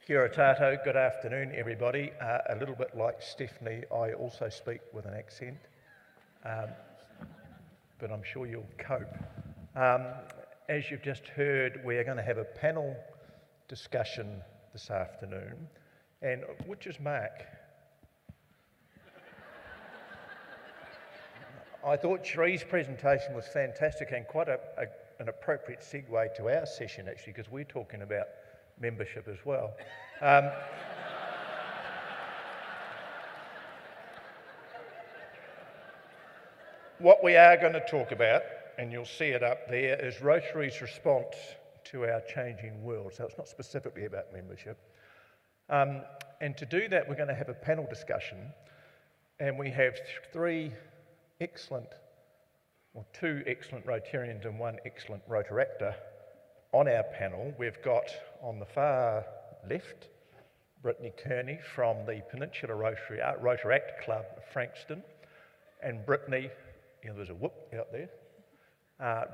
Kia ora tato, good afternoon everybody. A little bit like Stephanie, I also speak with an accent, but I'm sure you'll cope. As you've just heard, we are going to have a panel discussion this afternoon, and which is Mark? I thought Cherie's presentation was fantastic and quite an appropriate segue to our session actually, because we're talking about membership as well. What we are going to talk about, and you'll see it up there, is Rotary's response to our changing world. So it's not specifically about membership. And to do that, we're going to have a panel discussion, and we have two excellent Rotarians and one excellent Rotaractor on our panel. We've got on the far left Brittany Kearney from the Peninsula Rotaract Club of Frankston, and Brittany, there's a whoop out there.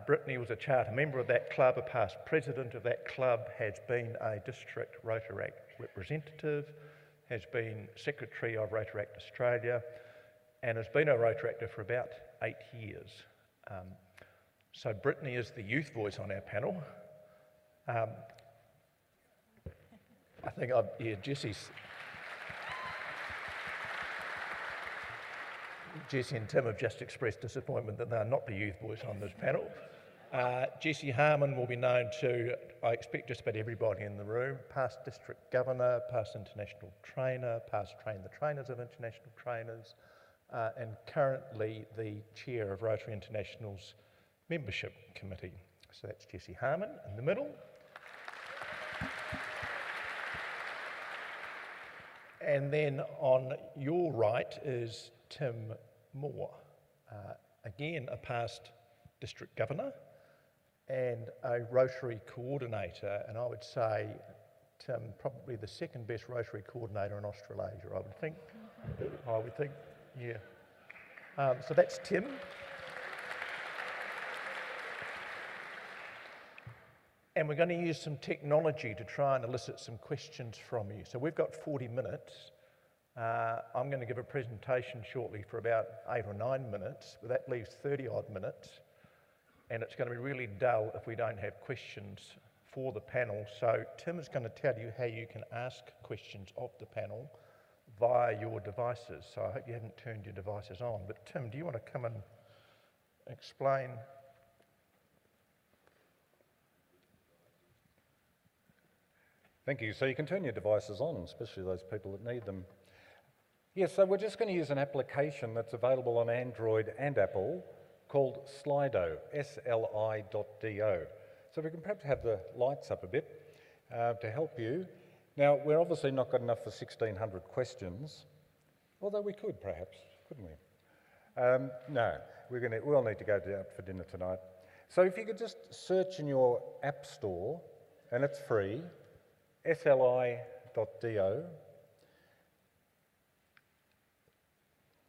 Brittany was a charter member of that club, a past president of that club, has been a district Rotaract representative, has been secretary of Rotaract Australia, and has been a Rotaractor for about 8 years. So Brittany is the youth voice on our panel. I think Jessie and Tim have just expressed disappointment that they're not the youth voice on this panel. Jessie Harman will be known to, I expect, just about everybody in the room. Past district governor, past international trainer, past train the trainers of international trainers, and currently the chair of Rotary International's membership committee. So that's Jessie Harman in the middle. And then on your right is Tim Moore, again a past district governor and a Rotary coordinator, and I would say, Tim, probably the second best Rotary coordinator in Australasia, I would think. Yeah. So that's Tim. And we're going to use some technology to try and elicit some questions from you. So we've got 40 minutes. I'm going to give a presentation shortly for about 8 or 9 minutes, but that leaves 30 odd minutes. And it's going to be really dull if we don't have questions for the panel. So Tim is going to tell you how you can ask questions of the panel via your devices. So I hope you haven't turned your devices on. But Tim, do you want to come and explain? Thank you. So you can turn your devices on, especially those people that need them. Yes, so we're just going to use an application that's available on Android and Apple called Slido, S-L-I.do. So we can perhaps have the lights up a bit to help you. Now, we're obviously not got enough for 1,600 questions, although we could perhaps, couldn't we? No, we'll need to go out for dinner tonight. So if you could just search in your app store, and it's free, sli.do.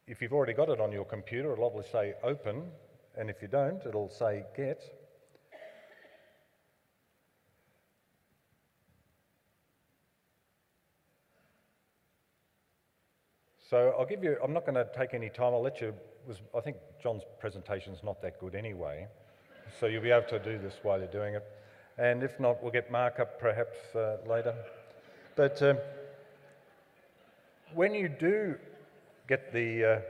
If you've already got it on your computer, it'll obviously say open, and if you don't, it'll say get. So I'm not going to take any time, I'll let you, I think John's presentation's not that good anyway, so you'll be able to do this while you're doing it. And if not, we'll get Mark up perhaps later. But when you do get the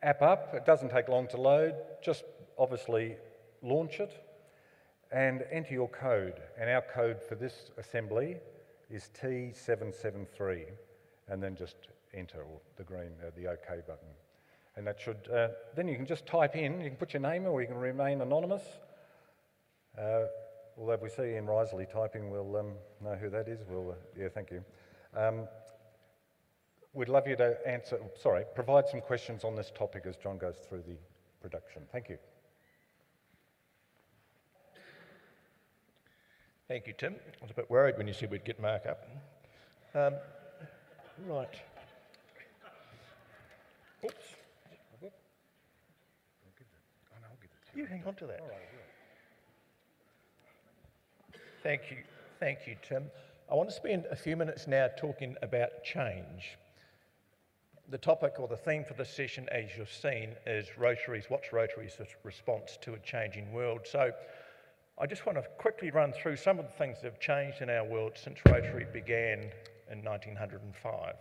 app up, it doesn't take long to load, just obviously launch it and enter your code. And our code for this assembly is T773, and then just enter the green, the OK button. And that should, then you can just type in, you can put your name in or you can remain anonymous. Although if we see Ian Risley typing, we'll know who that is. Yeah, thank you. We'd love you to provide some questions on this topic as John goes through the production. Thank you. Thank you, Tim. I was a bit worried when you said we'd get Mark up. Right. Oops. I'll give it to you. You hang on to that. All right, yeah. Thank you, Tim. I want to spend a few minutes now talking about change. The topic or the theme for this session, as you've seen, is what's Rotary's response to a changing world. So I just want to quickly run through some of the things that have changed in our world since Rotary began in 1905.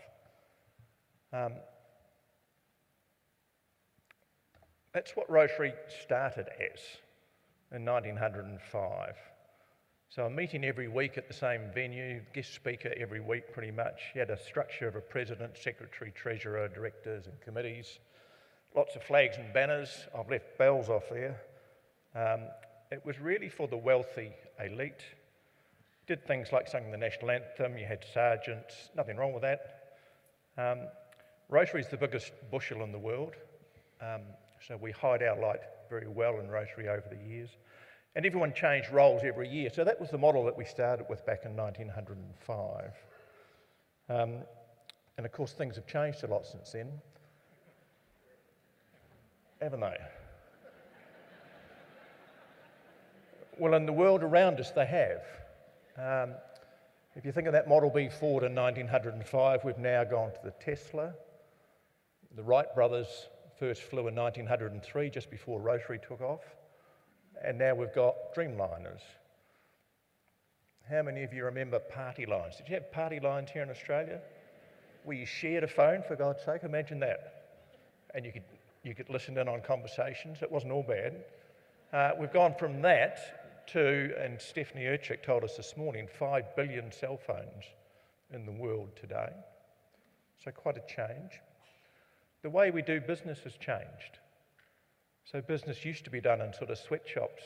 That's what Rotary started as in 1905. So a meeting every week at the same venue, guest speaker every week pretty much. You had a structure of a president, secretary, treasurer, directors and committees. Lots of flags and banners. I've left bells off there. It was really for the wealthy elite. Did things like singing the national anthem, you had sergeants, nothing wrong with that. Rotary's the biggest bushel in the world, so we hide our light very well in Rotary over the years. And everyone changed roles every year, so that was the model that we started with back in 1905. And of course things have changed a lot since then, haven't they? Well, in the world around us, they have. If you think of that Model B Ford in 1905, we've now gone to the Tesla. The Wright brothers first flew in 1903, just before Rotary took off. And now we've got Dreamliners. How many of you remember party lines? Did you have party lines here in Australia? Where you shared a phone, for God's sake? Imagine that. And you could listen in on conversations. It wasn't all bad. We've gone from that to, and Stephanie Urchick told us this morning, 5 billion cell phones in the world today. So quite a change. The way we do business has changed. So business used to be done in sort of sweatshops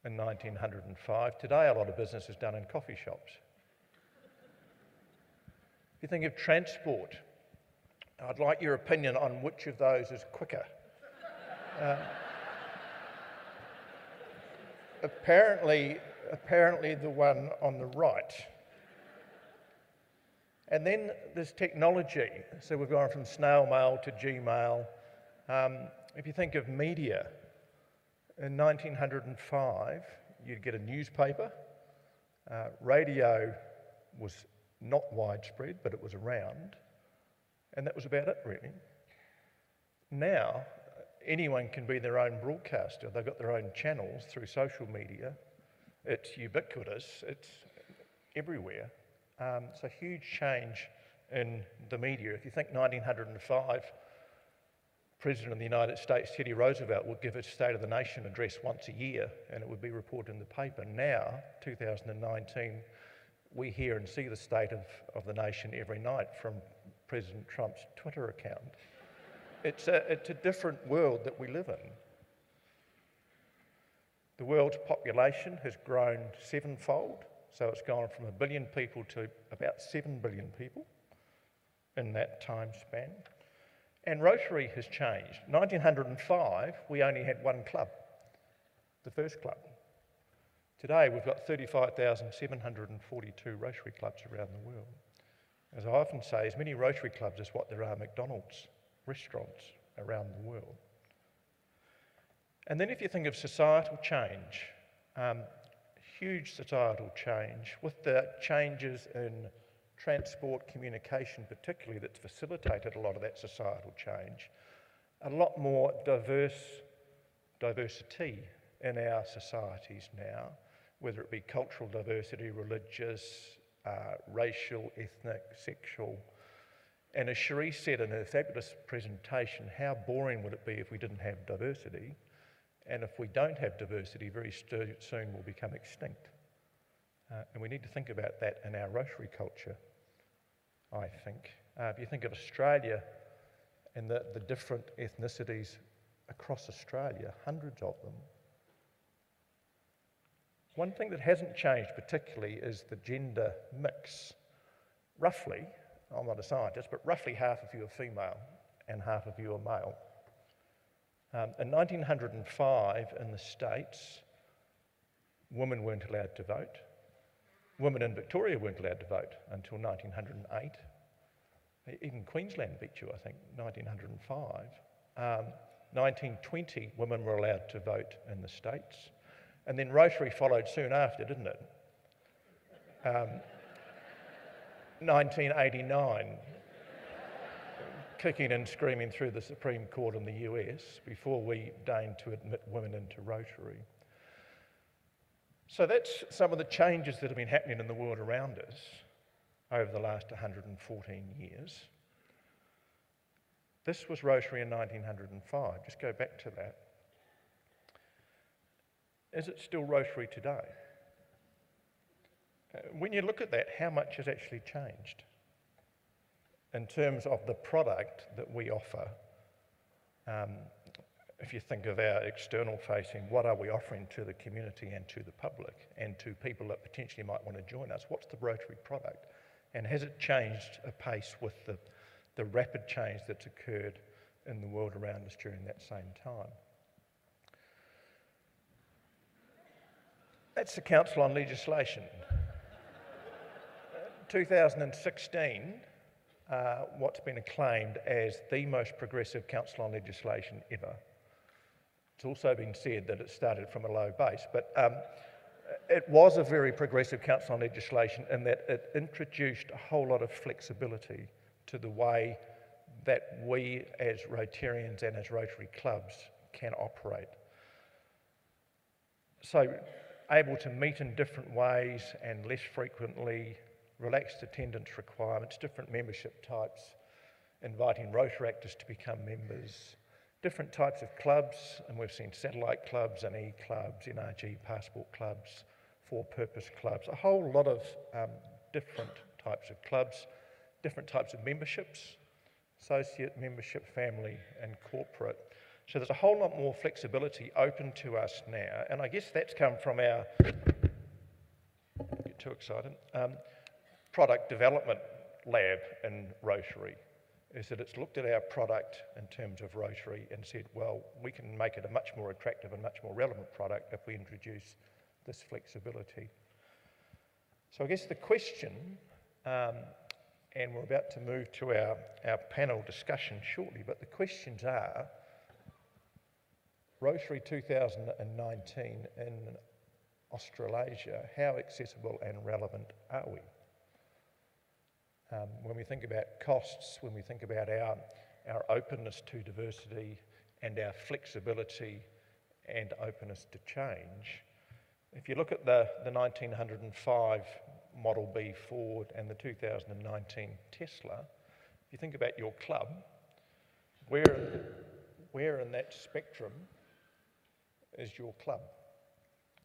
in 1905. Today a lot of business is done in coffee shops. If you think of transport, I'd like your opinion on which of those is quicker. Apparently the one on the right. And then there's technology. So we've gone from snail mail to Gmail. If you think of media, in 1905, you'd get a newspaper. Radio was not widespread, but it was around. And that was about it, really. Now, anyone can be their own broadcaster. They've got their own channels through social media. It's ubiquitous. It's everywhere. It's a huge change in the media. If you think 1905, President of the United States, Teddy Roosevelt, would give his State of the Nation address once a year and it would be reported in the paper. Now, 2019, we hear and see the State of the Nation every night from President Trump's Twitter account. It's a different world that we live in. The world's population has grown sevenfold, so it's gone from 1 billion people to about 7 billion people in that time span. And Rotary has changed. 1905, we only had one club, the first club. Today, we've got 35,742 Rotary clubs around the world. As I often say, as many Rotary clubs as what there are McDonald's restaurants around the world. And then if you think of societal change, huge societal change, with the changes in transport, communication particularly, that's facilitated a lot of that societal change. A lot more diversity in our societies now, whether it be cultural diversity, religious, racial, ethnic, sexual. And as Cherie said in her fabulous presentation, how boring would it be if we didn't have diversity? And if we don't have diversity, very soon we'll become extinct. And we need to think about that in our Rotary culture, I think. If you think of Australia and the different ethnicities across Australia, hundreds of them. One thing that hasn't changed particularly is the gender mix. Roughly, I'm not a scientist, but roughly half of you are female and half of you are male. In 1905 in the States, women weren't allowed to vote. Women in Victoria weren't allowed to vote until 1908. Even Queensland beat you, I think, 1905. 1920, women were allowed to vote in the States. And then Rotary followed soon after, didn't it? 1989, kicking and screaming through the Supreme Court in the US before we deigned to admit women into Rotary. So that's some of the changes that have been happening in the world around us over the last 114 years. This was Rotary in 1905. Just go back to that. Is it still Rotary today? When you look at that, how much has actually changed in terms of the product that we offer? If you think of our external facing, what are we offering to the community and to the public and to people that potentially might want to join us? What's the Rotary product? And has it changed apace with the rapid change that's occurred in the world around us during that same time? That's the Council on Legislation. 2016, what's been acclaimed as the most progressive Council on Legislation ever. It's also been said that it started from a low base, but it was a very progressive Council on Legislation in that it introduced a whole lot of flexibility to the way that we as Rotarians and as Rotary clubs can operate. So able to meet in different ways and less frequently, relaxed attendance requirements, different membership types, inviting Rotaractors to become members, different types of clubs, and we've seen satellite clubs and e-clubs, NRG passport clubs, for-purpose clubs, a whole lot of different types of clubs, different types of memberships, associate membership, family and corporate. So there's a whole lot more flexibility open to us now, and I guess that's come from our, don't get too excited, product development lab in Rotary, is that it's looked at our product in terms of Rotary and said, well, we can make it a much more attractive and much more relevant product if we introduce this flexibility. So I guess the question, and we're about to move to our panel discussion shortly, but the questions are, Rotary 2019 in Australasia, how accessible and relevant are we? When we think about costs, when we think about our openness to diversity and our flexibility and openness to change, if you look at the 1905 Model B Ford and the 2019 Tesla, if you think about your club, where in that spectrum is your club?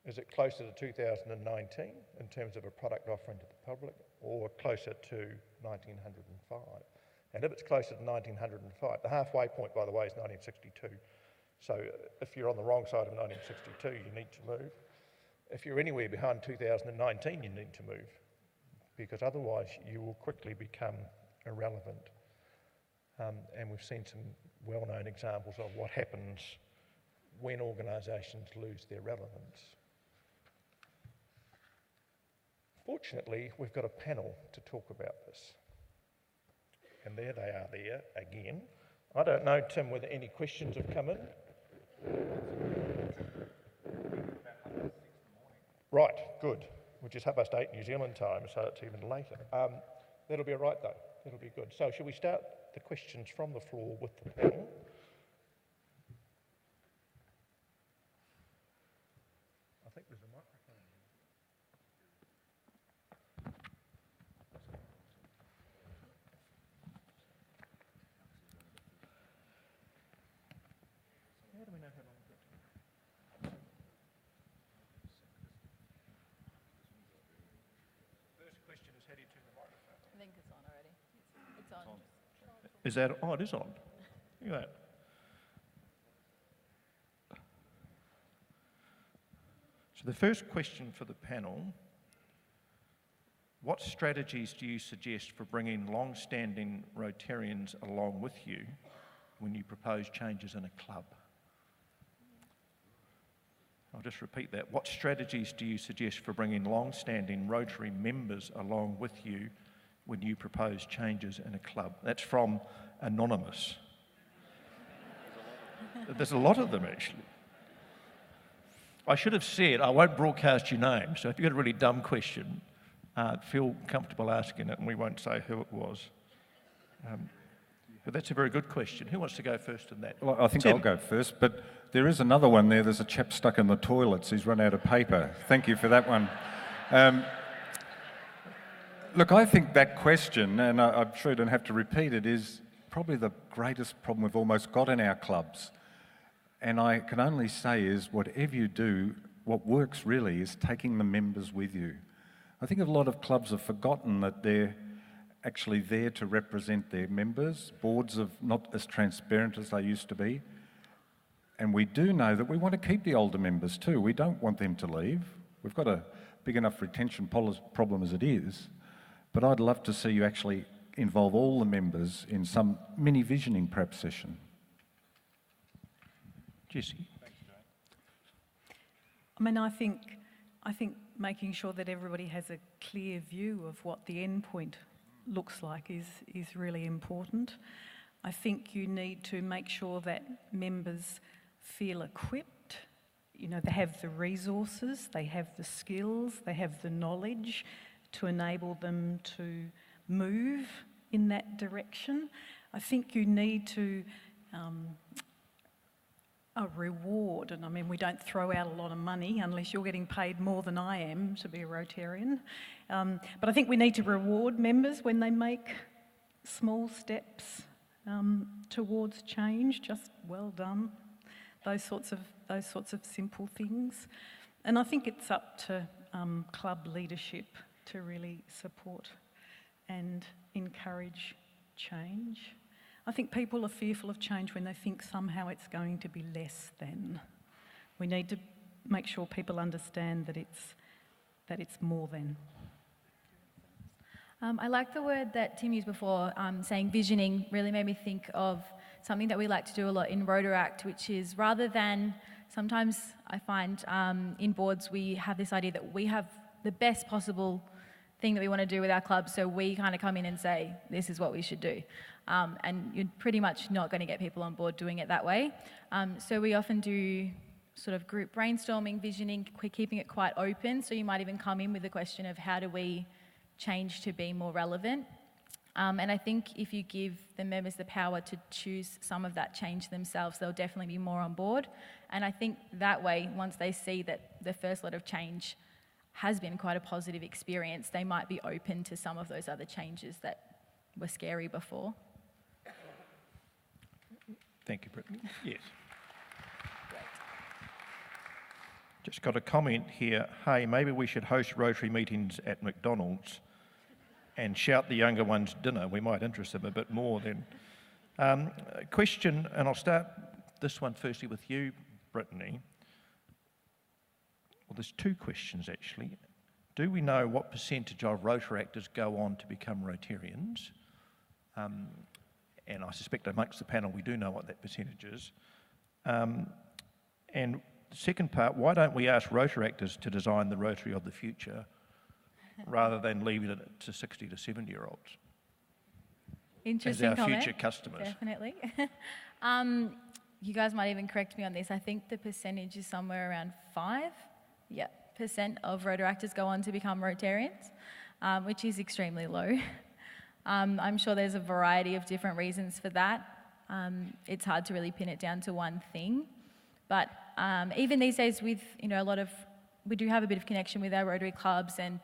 Is it closer to 2019 in terms of a product offering to the public, or closer to 1905? And if it's closer to 1905, the halfway point, by the way, is 1962. So if you're on the wrong side of 1962, you need to move. If you're anywhere behind 2019, you need to move, because otherwise you will quickly become irrelevant. And we've seen some well-known examples of what happens when organisations lose their relevance. Fortunately, we've got a panel to talk about this. And there they are there again. I don't know, Tim, whether any questions have come in. Right, good. Which is 8:30 New Zealand time, so it's even later. That'll be all right though, that'll be good. So shall we start the questions from the floor with the panel? I think there's a microphone. How do we know how long we've got? First question is, how do you turn the microphone? I think it's on already. It's on. Is that, oh, it is on. Look at that. So the first question for the panel, what strategies do you suggest for bringing long-standing Rotarians along with you when you propose changes in a club? I'll just repeat that. What strategies do you suggest for bringing long-standing Rotary members along with you when you propose changes in a club? That's from Anonymous. There's a lot of them, actually. I should have said, I won't broadcast your name, so if you've got a really dumb question, feel comfortable asking it, and we won't say who it was. But that's a very good question. Who wants to go first in that? Well, I think Tim. I'll go first, but there is another one there. There's a chap stuck in the toilets. He's run out of paper. Thank you for that one. Look, I think that question, and I'm sure I don't have to repeat it, is probably the greatest problem we've almost got in our clubs. And I can only say is whatever you do, what works really is taking the members with you. I think a lot of clubs have forgotten that they're actually there to represent their members. Boards are not as transparent as they used to be. And we do know that we want to keep the older members too. We don't want them to leave. We've got a big enough retention problem as it is. But I'd love to see you actually involve all the members in some mini visioning perhaps session. Jessie. I mean, I think making sure that everybody has a clear view of what the end point looks like is really important. I think you need to make sure that members feel equipped. You know, they have the resources, they have the skills, they have the knowledge to enable them to move in that direction. I think you need to a reward, and I mean, we don't throw out a lot of money unless you're getting paid more than I am to be a Rotarian. But I think we need to reward members when they make small steps towards change. Just well done. Those sorts of simple things. And I think it's up to club leadership to really support and encourage change. I think people are fearful of change when they think somehow it's going to be less than. We need to make sure people understand that it's more than. I like the word that Tim used before, saying visioning really made me think of something that we like to do a lot in Rotaract, which is rather than, sometimes I find in boards we have this idea that we have the best possible thing that we want to do with our club, so we kind of come in and say, this is what we should do. And you're pretty much not going to get people on board doing it that way. So we often do sort of group brainstorming, visioning, keeping it quite open. So you might even come in with the question of how do we change to be more relevant? And I think if you give the members the power to choose some of that change themselves, they'll definitely be more on board. And I think that way, once they see that the first lot of change has been quite a positive experience, they might be open to some of those other changes that were scary before. Thank you, Brittany. Yes. Just got a comment here. Hey, maybe we should host Rotary meetings at McDonald's and shout the younger ones dinner. We might interest them a bit more then. Question, and I'll start this one firstly with you, Brittany. Well, there's two questions actually. Do we know what percentage of Rotaractors go on to become Rotarians? And I suspect amongst the panel we do know what that percentage is. And the second part, why don't we ask Rotaractors to design the Rotary of the future rather than leaving it to 60 to 70-year-olds? Interesting as our comment. future customers. Definitely. You guys might even correct me on this. I think the percentage is somewhere around 5% of Rotaractors go on to become Rotarians, which is extremely low. I'm sure there's a variety of different reasons for that. It's hard to really pin it down to one thing. But even these days with, we do have a bit of connection with our Rotary clubs, and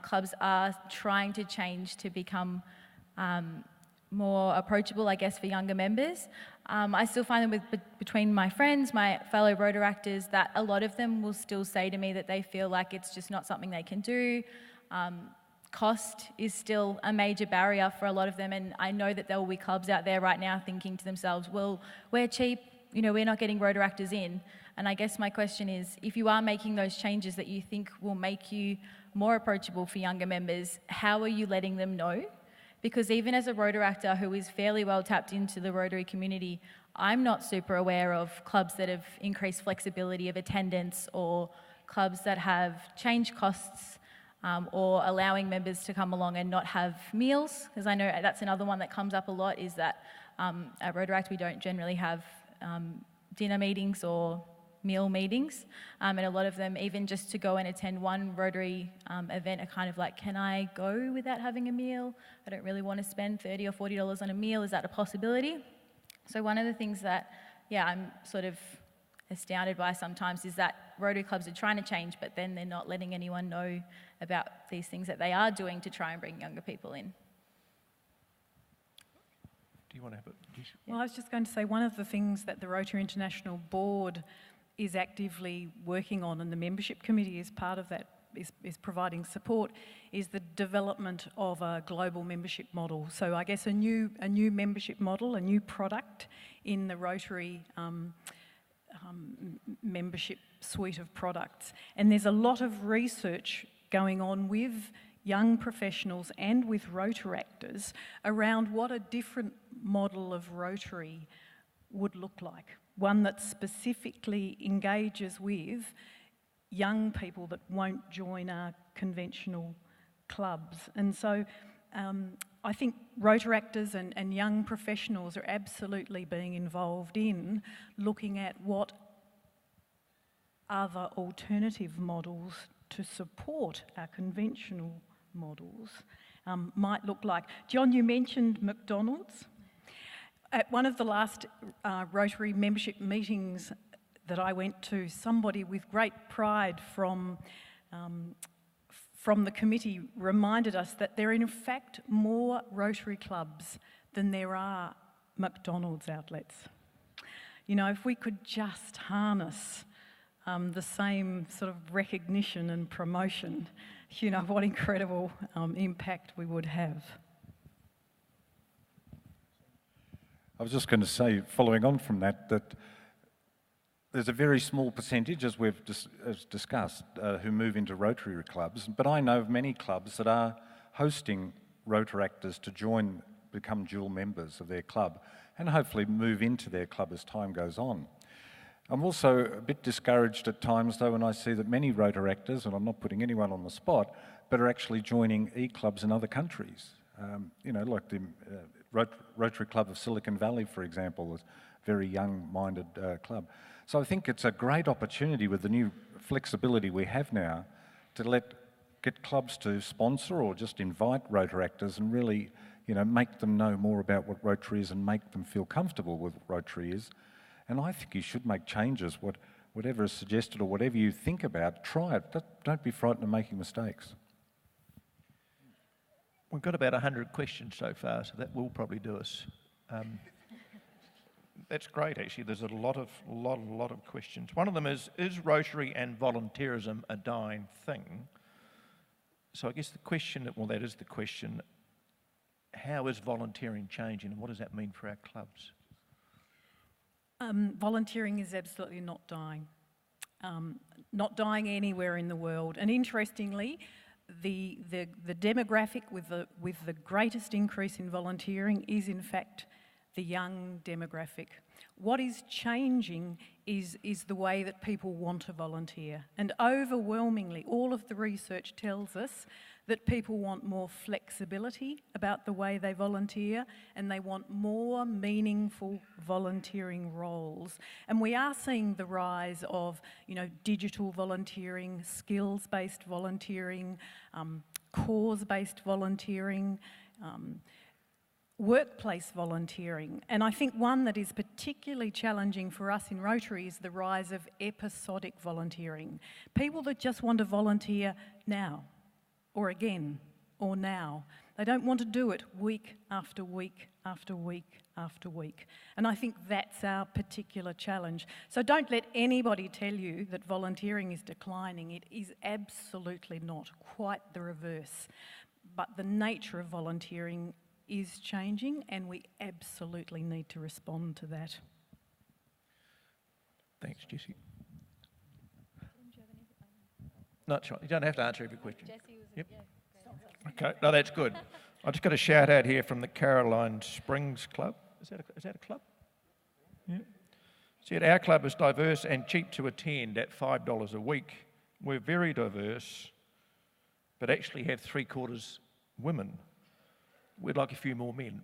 clubs are trying to change to become more approachable, I guess, for younger members. I still find that between my friends, my fellow Rotaractors, that a lot of them will still say to me that they feel like it's just not something they can do. Cost is still a major barrier for a lot of them, and I know that there will be clubs out there right now thinking to themselves, well, we're cheap, we're not getting Rotaractors in. And I guess my question is, if you are making those changes that you think will make you more approachable for younger members, how are you letting them know? Because even as a Rotaractor who is fairly well tapped into the Rotary community, I'm not super aware of clubs that have increased flexibility of attendance, or clubs that have changed costs, or allowing members to come along and not have meals, because I know that's another one that comes up a lot, is that at Rotaract we don't generally have dinner meetings or meal meetings, and a lot of them, even just to go and attend one Rotary event, are kind of like, can I go without having a meal? I don't really want to spend $30 or $40 on a meal. Is that a possibility? So one of the things that, I'm sort of astounded by sometimes is that Rotary clubs are trying to change, but then they're not letting anyone know about these things that they are doing to try and bring younger people in. Do you want to have it? Well, I was just going to say, one of the things that the Rotary International Board is actively working on, and the membership committee is part of that, is providing support, is the development of a global membership model. So I guess a new membership model, a new product in the Rotary membership suite of products. And there's a lot of research going on with young professionals and with Rotaractors around what a different model of Rotary would look like. One that specifically engages with young people that won't join our conventional clubs. And so I think Rotaractors and young professionals are absolutely being involved in looking at what other alternative models to support our conventional models might look like. John, you mentioned McDonald's. At one of the last Rotary membership meetings that I went to, somebody with great pride from the committee reminded us that there are in fact more Rotary clubs than there are McDonald's outlets. You know, if we could just harness the same sort of recognition and promotion, you know, what incredible impact we would have. I was just going to say, following on from that, that there's a very small percentage, as we've discussed, who move into Rotary clubs, but I know of many clubs that are hosting Rotaractors to become dual members of their club, and hopefully move into their club as time goes on. I'm also a bit discouraged at times, though, when I see that many Rotaractors, and I'm not putting anyone on the spot, but are actually joining e-clubs in other countries. You know, like the Rotary Club of Silicon Valley, for example, is a very young-minded club. So I think it's a great opportunity with the new flexibility we have now to get clubs to sponsor or just invite Rotaractors and really, you know, make them know more about what Rotary is and make them feel comfortable with what Rotary is. And I think you should make changes. Whatever is suggested or whatever you think about, try it. Don't be frightened of making mistakes. We've got about 100 questions so far, so that will probably do us. That's great, actually. There's a lot of questions. One of them is Rotary and volunteerism a dying thing? So I guess the question, well, that is the question, how is volunteering changing and what does that mean for our clubs? Volunteering is absolutely not dying. Not dying anywhere in the world. And interestingly, the demographic with the greatest increase in volunteering is in fact the young demographic. What is changing is the way that people want to volunteer. And overwhelmingly, all of the research tells us that people want more flexibility about the way they volunteer, and they want more meaningful volunteering roles. And we are seeing the rise of, you know, digital volunteering, skills-based volunteering, cause-based volunteering, workplace volunteering. And I think one that is particularly challenging for us in Rotary is the rise of episodic volunteering. People that just want to volunteer now, or again, or now. They don't want to do it week after week after week after week. And I think that's our particular challenge. So don't let anybody tell you that volunteering is declining. It is absolutely not, quite the reverse. But the nature of volunteering is changing, and we absolutely need to respond to that. Thanks, Jessie. Not sure. You don't have to answer every question. Yep. Okay, no, that's good. I just got a shout out here from the Caroline Springs Club. Is that a club? Yeah. Said our club is diverse and cheap to attend at $5 a week. We're very diverse, but actually have 3/4 women. We'd like a few more men.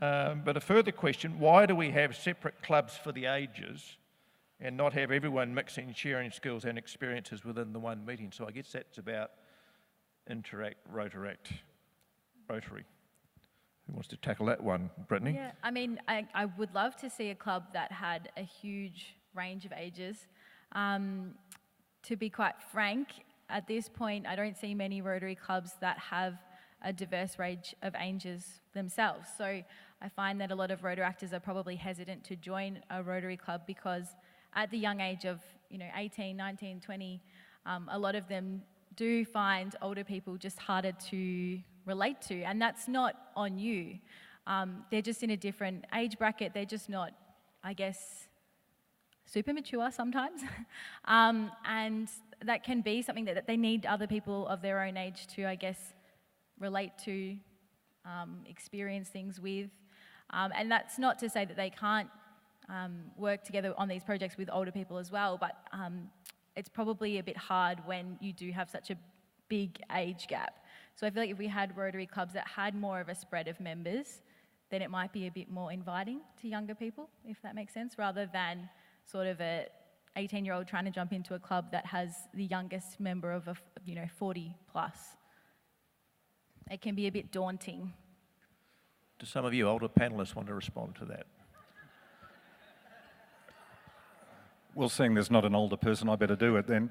But a further question, why do we have separate clubs for the ages and not have everyone mixing, sharing skills and experiences within the one meeting? So I guess that's about Interact, Rotaract, Rotary. Who wants to tackle that one, Brittany? Yeah, I mean, I would love to see a club that had a huge range of ages. To be quite frank, at this point, I don't see many Rotary clubs that have a diverse range of ages themselves. So I find that a lot of Rotaractors are probably hesitant to join a Rotary club because at the young age of 18, 19, 20, a lot of them do find older people just harder to relate to, and that's not on you. They're just in a different age bracket. They're just not, I guess, super mature sometimes. And that can be something that they need other people of their own age to, I guess, relate to, experience things with. And that's not to say that they can't work together on these projects with older people as well, but it's probably a bit hard when you do have such a big age gap. So I feel like if we had Rotary clubs that had more of a spread of members, then it might be a bit more inviting to younger people, if that makes sense, rather than sort of a 18-year-old trying to jump into a club that has the youngest member of 40 plus. It can be a bit daunting. Do some of you older panellists want to respond to that? Well, seeing there's not an older person, I better do it then.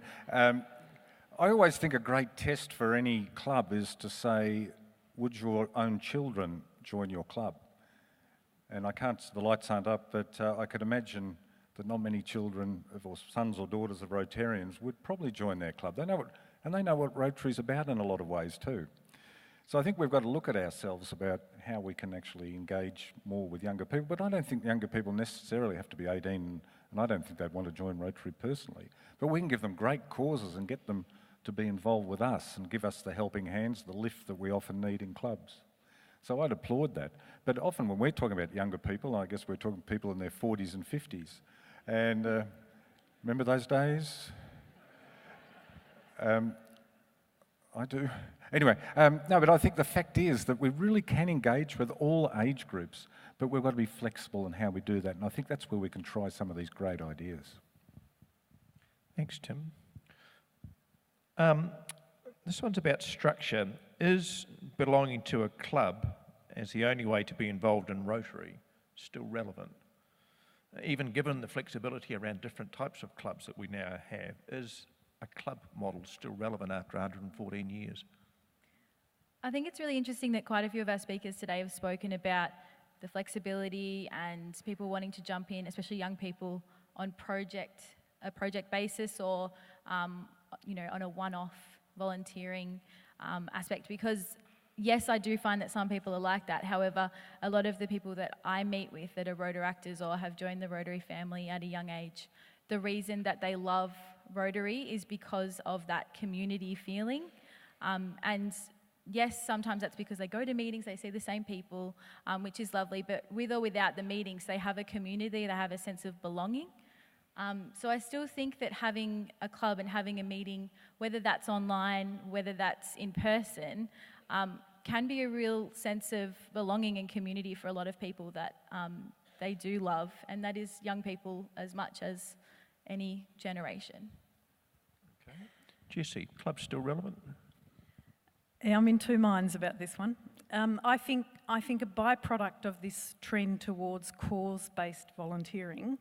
I always think a great test for any club is to say, would your own children join your club? And the lights aren't up, but I could imagine that not many children or sons or daughters of Rotarians would probably join their club. They know what Rotary's about in a lot of ways too. So I think we've got to look at ourselves about how we can actually engage more with younger people. But I don't think younger people necessarily have to be 18, and I don't think they'd want to join Rotary personally. But we can give them great causes and get them to be involved with us and give us the helping hands, the lift that we often need in clubs. So I'd applaud that. But often when we're talking about younger people, I guess we're talking people in their 40s and 50s. And remember those days? I do. Anyway, no, but I think the fact is that we really can engage with all age groups, but we've got to be flexible in how we do that. And I think that's where we can try some of these great ideas. Thanks, Tim. This one's about structure. Is belonging to a club as the only way to be involved in Rotary still relevant? Even given the flexibility around different types of clubs that we now have, is a club model still relevant after 114 years? I think it's really interesting that quite a few of our speakers today have spoken about the flexibility and people wanting to jump in, especially young people, on a project basis or on a one-off volunteering aspect, because yes, I do find that some people are like that. However, a lot of the people that I meet with that are Rotaractors or have joined the Rotary family at a young age, the reason that they love Rotary is because of that community feeling. And yes, sometimes that's because they go to meetings, they see the same people, which is lovely, but with or without the meetings, they have a community, they have a sense of belonging. So I still think that having a club and having a meeting, whether that's online, whether that's in person, can be a real sense of belonging and community for a lot of people that they do love, and that is young people as much as any generation. Okay. Jessie, club's still relevant? Yeah, I'm in two minds about this one. I think a byproduct of this trend towards cause-based volunteering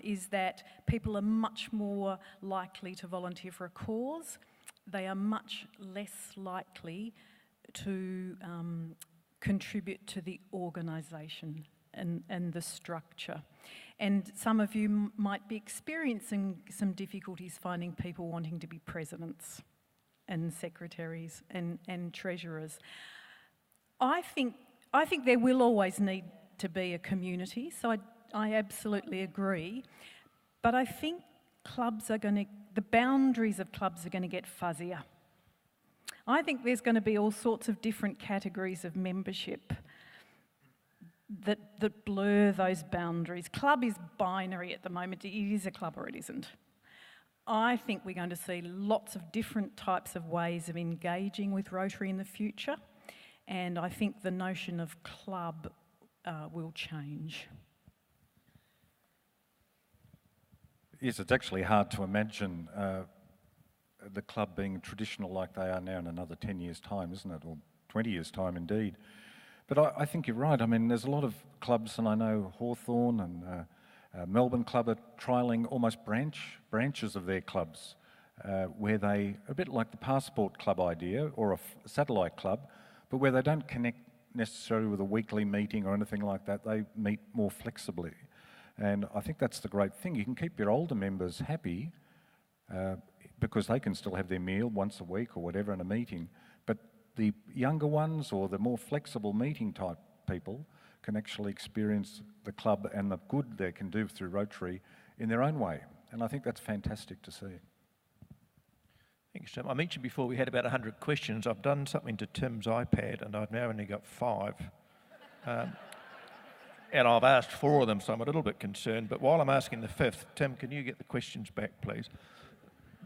is that people are much more likely to volunteer for a cause. They are much less likely to contribute to the organisation and the structure. And some of you might be experiencing some difficulties finding people wanting to be presidents and secretaries and treasurers. I think there will always need to be a community, so I absolutely agree. But I think the boundaries of clubs are going to get fuzzier. I think there's going to be all sorts of different categories of membership that blur those boundaries. Club is binary at the moment. It is a club or it isn't. I think we're going to see lots of different types of ways of engaging with Rotary in the future, and I think the notion of club will change. Yes, it's actually hard to imagine the club being traditional like they are now in another 10 years' time, isn't it? Or 20 years' time, indeed. But I think you're right. I mean, there's a lot of clubs, and I know Hawthorn and Melbourne Club are trialling almost branches of their clubs, where they, a bit like the Passport Club idea or a satellite club, but where they don't connect necessarily with a weekly meeting or anything like that. They meet more flexibly. And I think that's the great thing. You can keep your older members happy because they can still have their meal once a week or whatever in a meeting. But the younger ones or the more flexible meeting type people can actually experience the club and the good they can do through Rotary in their own way. And I think that's fantastic to see. Thanks, Tim. I mentioned before we had about 100 questions. I've done something to Tim's iPad and I've now only got 5. And I've asked 4 of them, so I'm a little bit concerned. But while I'm asking the 5th, Tim, can you get the questions back, please?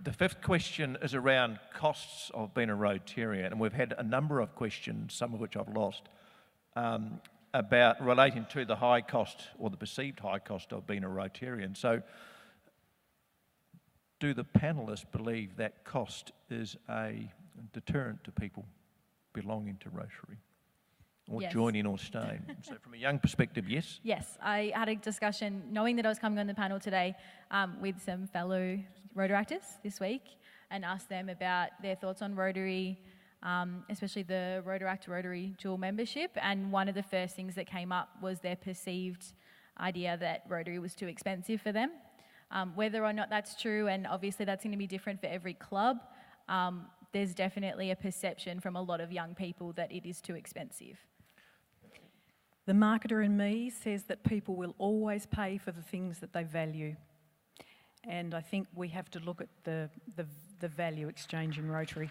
The 5th question is around costs of being a Rotarian, and we've had a number of questions, some of which I've lost, about relating to the high cost or the perceived high cost of being a Rotarian. So do the panellists believe that cost is a deterrent to people belonging to Rotary? Or Yes. joining or staying? So from a young perspective, yes? Yes, I had a discussion, knowing that I was coming on the panel today, with some fellow Rotaractors this week and asked them about their thoughts on Rotary, especially the Rotary dual membership. And one of the first things that came up was their perceived idea that Rotary was too expensive for them. Whether or not that's true, and obviously that's going to be different for every club, there's definitely a perception from a lot of young people that it is too expensive. The marketer in me says that people will always pay for the things that they value. And I think we have to look at the value exchange in Rotary.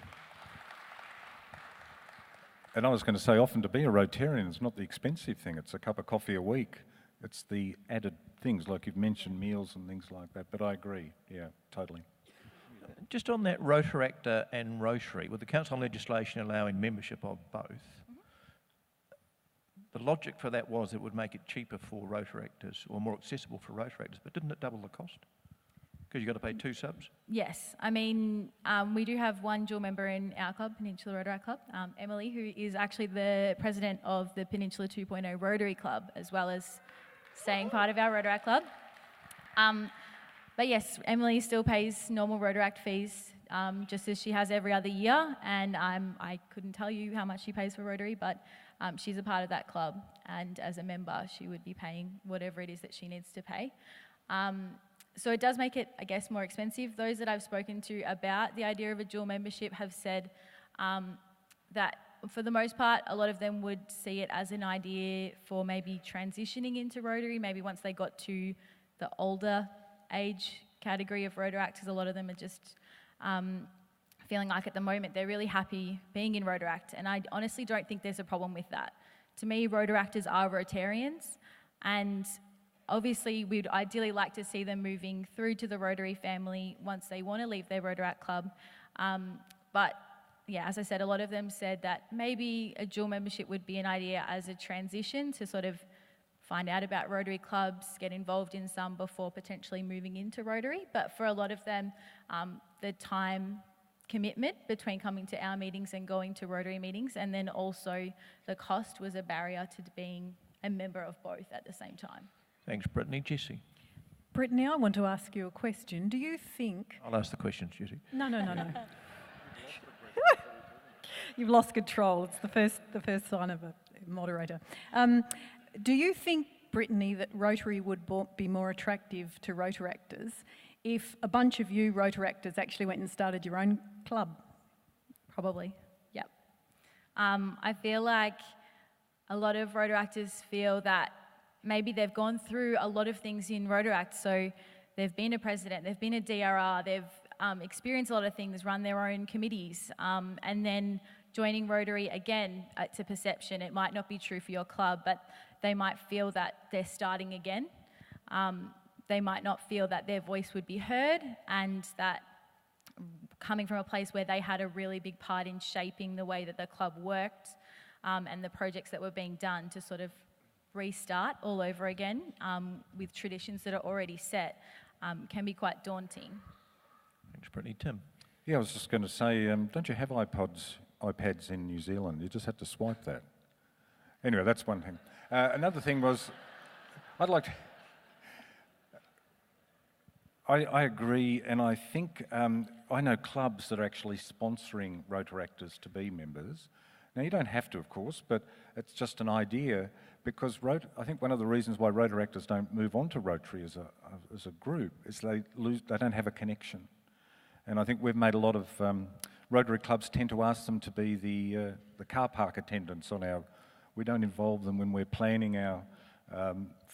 And I was going to say, often to be a Rotarian is not the expensive thing. It's a cup of coffee a week. It's the added things, like you've mentioned, meals and things like that. But I agree, yeah, totally. Just on that Rotaractor and Rotary, with the council on legislation allowing membership of both, the logic for that was it would make it cheaper for Rotaractors or more accessible for Rotaractors, but didn't it double the cost? Because you've got to pay 2 subs? Yes, I mean, we do have one dual member in our club, Peninsula Rotaract Club, Emily, who is actually the president of the Peninsula 2.0 Rotary Club, as well as staying part of our Rotaract Club. But yes, Emily still pays normal Rotaract fees, just as she has every other year, and I couldn't tell you how much she pays for Rotary, but she's a part of that club, and as a member, she would be paying whatever it is that she needs to pay. So it does make it, I guess, more expensive. Those that I've spoken to about the idea of a dual membership have said that for the most part, a lot of them would see it as an idea for maybe transitioning into Rotary, maybe once they got to the older age category of Rotaractors. A lot of them are just feeling like at the moment they're really happy being in Rotaract, and I honestly don't think there's a problem with that. To me, Rotaractors are Rotarians, and obviously we'd ideally like to see them moving through to the Rotary family once they want to leave their Rotaract club. But yeah, as I said, a lot of them said that maybe a dual membership would be an idea as a transition to sort of find out about Rotary clubs, get involved in some before potentially moving into Rotary. But for a lot of them, the time commitment between coming to our meetings and going to Rotary meetings, and then also the cost, was a barrier to being a member of both at the same time. Thanks, Brittany. Jesse? Brittany, I want to ask you a question. Do you think... I'll ask the questions, Jesse. No. You've lost control. It's the first sign of a moderator. Do you think, Brittany, that Rotary would be more attractive to Rotaractors if a bunch of you Rotaractors actually went and started your own club? Probably, yep. I feel like a lot of Rotaractors feel that maybe they've gone through a lot of things in Rotaract, so they've been a president, they've been a DRR, they've experienced a lot of things, run their own committees, and then joining Rotary, again, it's a perception. It might not be true for your club, but they might feel that they're starting again. They might not feel that their voice would be heard, and that coming from a place where they had a really big part in shaping the way that the club worked and the projects that were being done to sort of restart all over again with traditions that are already set can be quite daunting. Thanks, Brittany. Tim? Yeah, I was just going to say, don't you have iPads in New Zealand? You just have to swipe that. Anyway, that's one thing. Another thing was, I'd like to... I agree, and I think I know clubs that are actually sponsoring Rotaractors to be members. Now, you don't have to, of course, but it's just an idea, because I think one of the reasons why Rotaractors don't move on to Rotary as a group is they don't have a connection. And I think we've made a lot of Rotary clubs tend to ask them to be the car park attendants on our... We don't involve them when we're planning our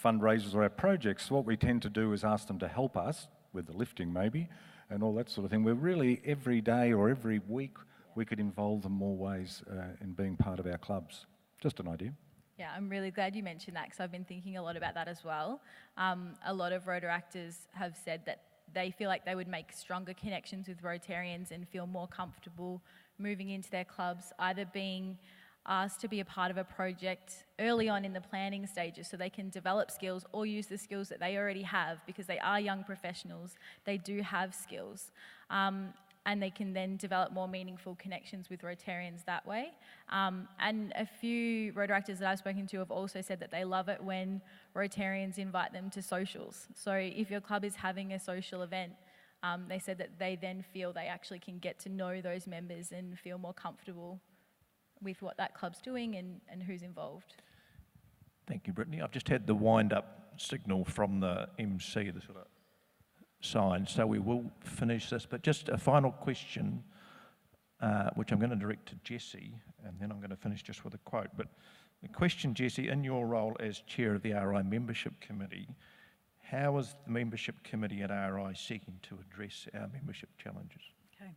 fundraisers or our projects. So what we tend to do is ask them to help us with the lifting maybe, and all that sort of thing. We're really, every day or every week, we could involve them more ways in being part of our clubs. Just an idea. Yeah, I'm really glad you mentioned that, because I've been thinking a lot about that as well. A lot of Rotaractors have said that they feel like they would make stronger connections with Rotarians and feel more comfortable moving into their clubs, either being asked to be a part of a project early on in the planning stages so they can develop skills or use the skills that they already have, because they are young professionals, they do have skills, and they can then develop more meaningful connections with Rotarians that way. And a few Rotaractors that I've spoken to have also said that they love it when Rotarians invite them to socials. So if your club is having a social event, they said that they then feel they actually can get to know those members and feel more comfortable with what that club's doing and who's involved. Thank you, Brittany. I've just had the wind-up signal from the MC, the sort of sign, so we will finish this. But just a final question, which I'm going to direct to Jessie, and then I'm going to finish just with a quote. But the question, Jessie, in your role as chair of the RI Membership Committee, how is the Membership Committee at RI seeking to address our membership challenges? Okay.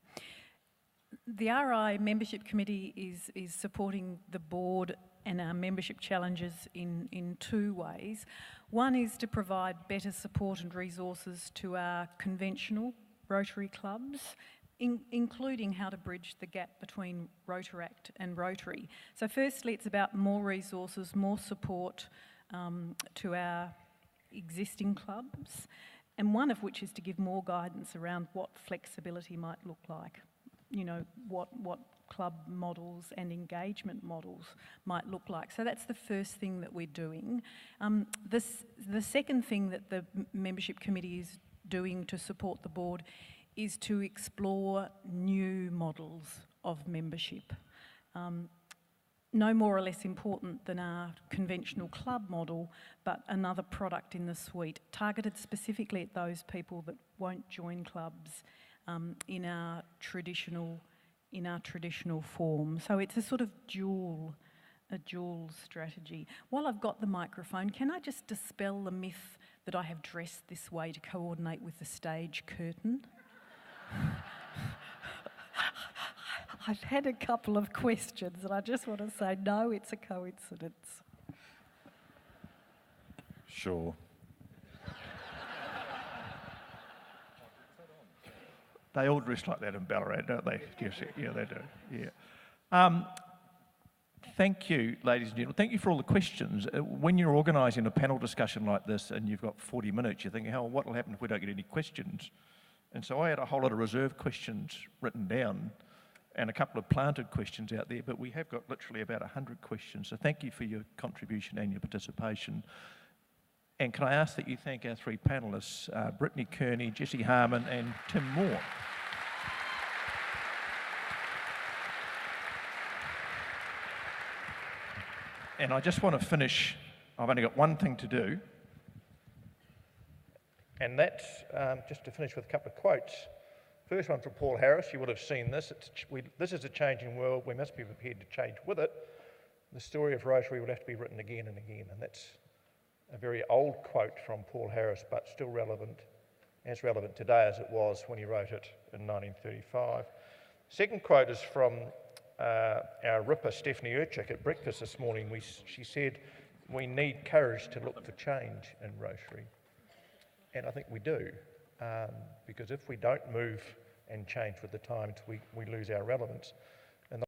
The RI Membership Committee is supporting the board and our membership challenges in two ways. One is to provide better support and resources to our conventional Rotary clubs, including how to bridge the gap between Rotaract and Rotary. So firstly, it's about more resources, more support to our existing clubs, and one of which is to give more guidance around what flexibility might look like. You know, what club models and engagement models might look like. So that's the first thing that we're doing. The second thing that the membership committee is doing to support the board is to explore new models of membership. No more or less important than our conventional club model, but another product in the suite, targeted specifically at those people that won't join clubs in our traditional form. So it's a sort of dual strategy. While I've got the microphone, can I just dispel the myth that I have dressed this way to coordinate with the stage curtain? I've had a couple of questions and I just want to say, no, it's a coincidence. Sure. They all dress like that in Ballarat, don't they, Jessie? Yeah, they do, yeah. Thank you, ladies and gentlemen. Thank you for all the questions. When you're organising a panel discussion like this and you've got 40 minutes, you're thinking, what will happen if we don't get any questions? And so I had a whole lot of reserved questions written down and a couple of planted questions out there, but we have got literally about 100 questions. So thank you for your contribution and your participation. And can I ask that you thank our three panellists, Brittany Kearney, Jessie Harmon and Tim Moore. And I just want to finish, I've only got one thing to do, and that's just to finish with a couple of quotes. First one from Paul Harris, you would have seen this. This is a changing world, we must be prepared to change with it. The story of Rotary will have to be written again and again, and that's a very old quote from Paul Harris, but still relevant, as relevant today as it was when he wrote it in 1935. Second quote is from our Ripper, Stephanie Urchik, at breakfast this morning. She said, we need courage to look for change in Rotary. And I think we do, because if we don't move and change with the times, we lose our relevance.